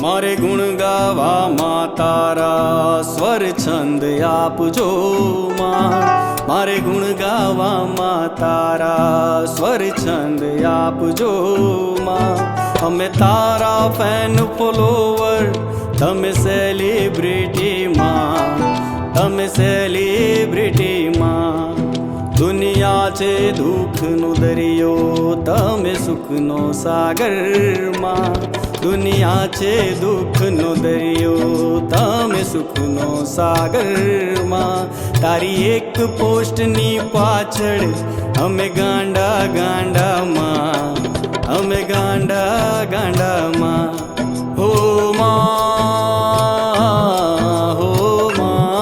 મારે ગુણ ગાવામાં તારા સ્વર છંદ આપજો માં, મારે ગુણ ગાવામાં તારા સ્વર છંદ આપજો માં. અમે તારા ફેન ફોલોવર, તમે સેલિબ્રિટી માં, તમે સેલિબ્રિટી માં. દુનિયા છે દુઃખનો દરિયો, તમે સુખનો સાગર માં. દુનિયા છે દુઃખનો દરિયો, તમે સુખનો સાગર માં. તારી એક પોસ્ટની પાછળ અમે ગાંડા ગાંડા માં, અમે ગાંડા ગાંડા માં. હો માં, હો માં,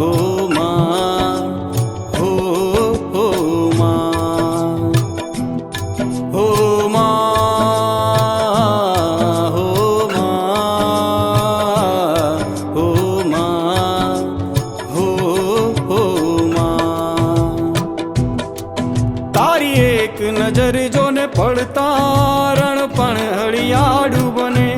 હો માં, હો હો માં, હો માં, હો માં, હો માં, હો હો માં. તારી એક નજર જોને પડતા રણ પણ હળિયાળું બને.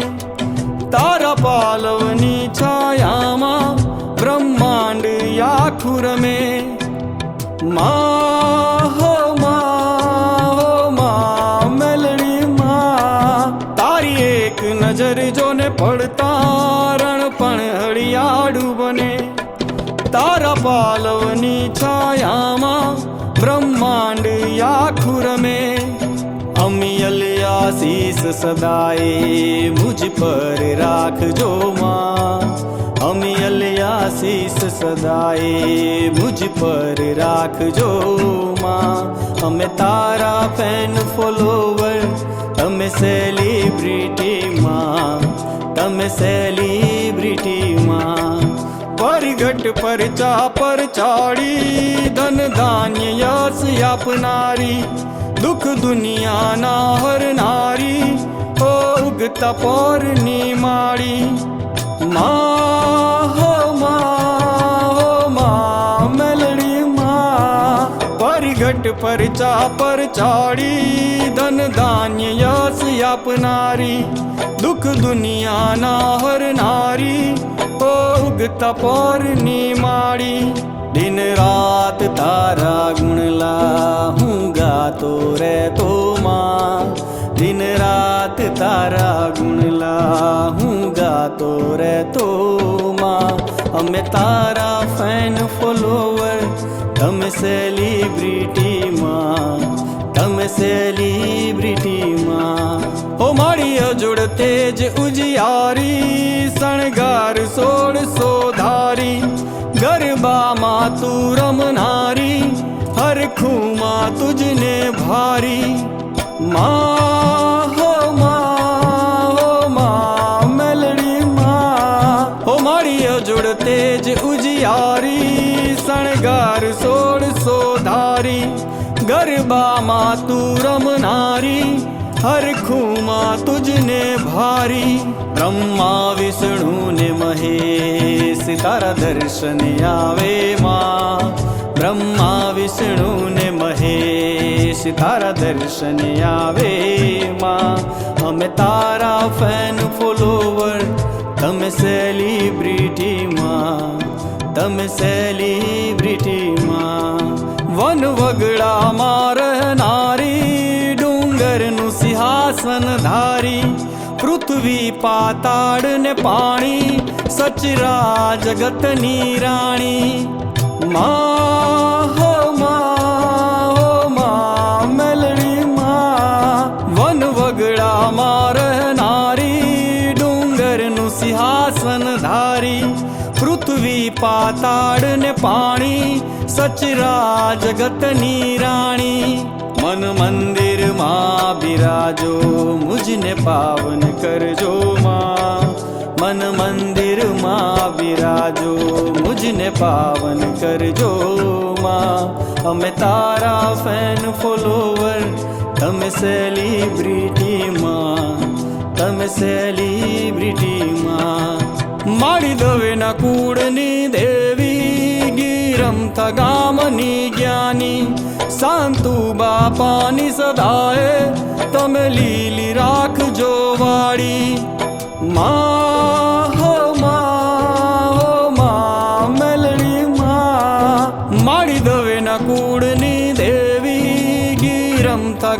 તારા પાલવની છાયામાં બ્રહ્માંડ આખું રમે. માં હો માં, હો માં મેલડી માં. તારી એક નજર જોને પડતા રણ પણ હળિયાળું બને. તારા પાલવની છાયામાં બ્રહ્માંડ આખું રમે. અમિયલ આશીષ સદાય મુझ પર રાખજો માં, અમિયલ આશીષ સદાય મુझ પર રાખજો માં. અમે તારા ફેન ફોલોવર, તમે સેલિબ્રિટી માં, તમે સેલિબ્રિટી માં. પરગટ પરચા પર ચાડી ધન ધાન્ય યશ આપનારી, દુઃખ દુનિયાના હરનારી, ઓ ઉગતા પોરની માળી. માં હો માં, હો માં મેલડી માં. પરગટ પરચા પર ચાડી ધન ધાન્ય યશ આપનારી, દુઃખ દુનિયાના હરનારી, ઓ ઉગતા પોરની માળી. દિન રાત તારા ગુણલા હું ગાતો રહેતો માં, દિન રાત તારા ગુણલા હું ગાતો રહેતો માં. અમે તારા ફેન ફોલોવર, તમે સેલિબ્રિટી માં, તમે સેલિબ્રિટી માં. ઓ મારી અજોડ તેજ ઉજિયારી, શણગાર 1600 ધારી. ગરબામાં તું રમનારી, હરખુમાં તુજને ભારી. માં હો માં, હો માં મેલડી માં. હો મારી અજોડ તેજ ઉજિયારી, શણગાર 1600 ધારી. ગરબામાં તું રમનારી, હરખુમાં તુજને ભારી. બ્રહ્મા વિષ્ણુ ને મહેશ તારા દર્શન આવે માં, બ્રહ્મા વિષ્ણુ ને મહેશ તારા દર્શન આવે માં. અમે તારા ફેન ફોલોવર, તમે સેલિબ્રિટી માં, તમે સેલિબ્રિટી માં. વન વગડામાં રહેનારી, ડુંગરનું સિંહાસન ધારી. પૃથ્વી પાતાળ ને પાણી, સચરા જગતની રાણી. માં હો માં, હો માં મેલડી માં. વન વગડામાં રહેનારી, ડુંગરનું સિંહાસન ધારી. પૃથ્વી પાતાળ ને પાણી, સચરા જગતની રાણી. મન મંદિરમાં બિરાજો, મુझને પાવન કરજો માં. મન મંદિરમાં બિરાજો, મુझને પાવન કરજો માં. અમે તારા ફેન ફોલોવર, તમે સેલિબ્રિટી માં, તમે સેલિબ્રિટી માં. મારી દવેના કુળની દેવી, ગીરમથા ગામની જ્ઞાની. શાંતુ બાપાની સદાએ તમે લીલી રાખજો વાળી.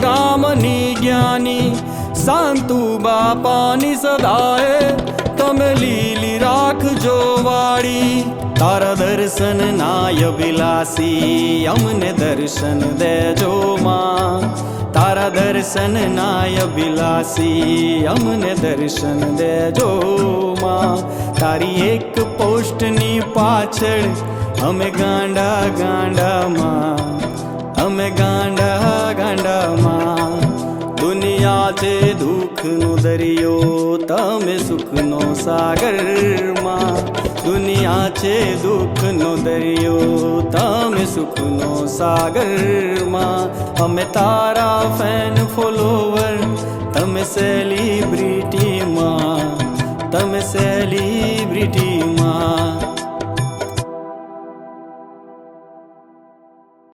ગામની જ્ઞાની સાંતુ બાપાની સદાએ તમે લીલી રાખજો વાળી તારા દર્શન નાય વિલાસી અમને દર્શન દેજો માં તારા દર્શન નાય વિલાસી અમને દર્શન દેજો માં તારી એક પોસ્ટની પાછળ અમે ગાંડા ગાંડામાં અમે ગાંડા ગાંડામાં દુનિયા છે દુઃખનો દરિયો તમે સુખનો સાગરમાં દુનિયા છે દુઃખનો દરિયો તમે સુખનો સાગરમાં અમે તારા ફેન ફોલોવર તમે સેલિબ્રિટીમાં તમે સેલિબ્રિટીમાં